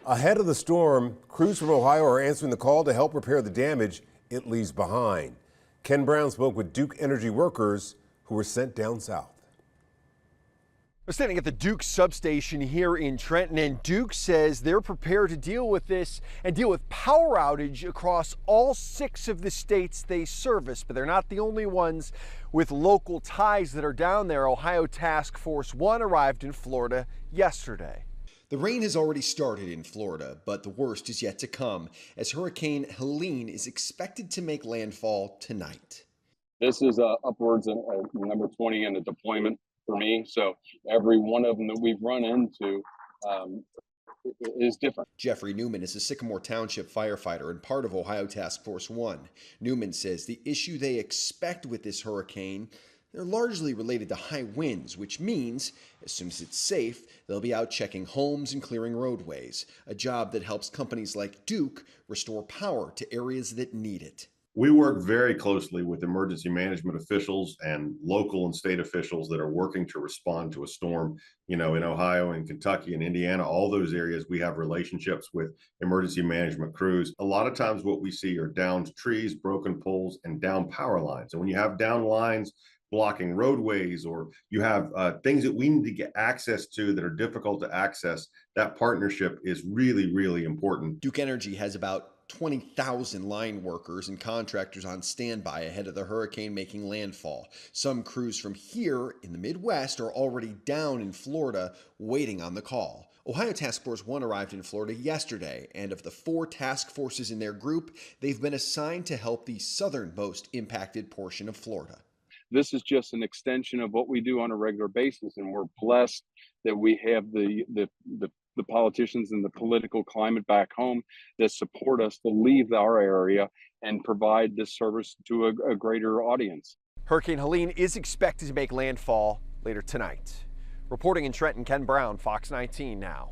Ahead of the storm, crews from Ohio are answering the call to help repair the damage it leaves behind. Ken Brown spoke with Duke Energy workers who were sent down south. We're standing at the Duke substation here in Trenton, and Duke says they're prepared to deal with this and deal with power outage across all 6 of the states they service, but they're not the only ones with local ties that are down there. Ohio Task Force 1 arrived in Florida yesterday. The rain has already started in Florida, but the worst is yet to come as Hurricane Helene is expected to make landfall tonight. This is upwards of number 20 in the deployment for me. So every one of them that we've run into is different. Jeffrey Newman is a Sycamore Township firefighter and part of Ohio Task Force 1. Newman says the issue they expect with this hurricane, they're largely related to high winds, which means as soon as it's safe, they'll be out checking homes and clearing roadways, a job that helps companies like Duke restore power to areas that need it. We work very closely with emergency management officials and local and state officials that are working to respond to a storm. You know, in Ohio and Kentucky and Indiana, all those areas, we have relationships with emergency management crews. A lot of times what we see are downed trees, broken poles, and down power lines. And when you have down lines blocking roadways, or you have things that we need to get access to that are difficult to access, that partnership is really, really important. Duke Energy has about 20,000 line workers and contractors on standby ahead of the hurricane making landfall. Some crews from here in the Midwest are already down in Florida waiting on the call. Ohio Task Force 1 arrived in Florida yesterday, and of the 4 task forces in their group, they've been assigned to help the southernmost impacted portion of Florida. This is just an extension of what we do on a regular basis, and we're blessed that we have the politicians and the political climate back home that support us to leave our area and provide this service to a greater audience. Hurricane Helene is expected to make landfall later tonight. Reporting in Trenton, Ken Brown, Fox 19 Now.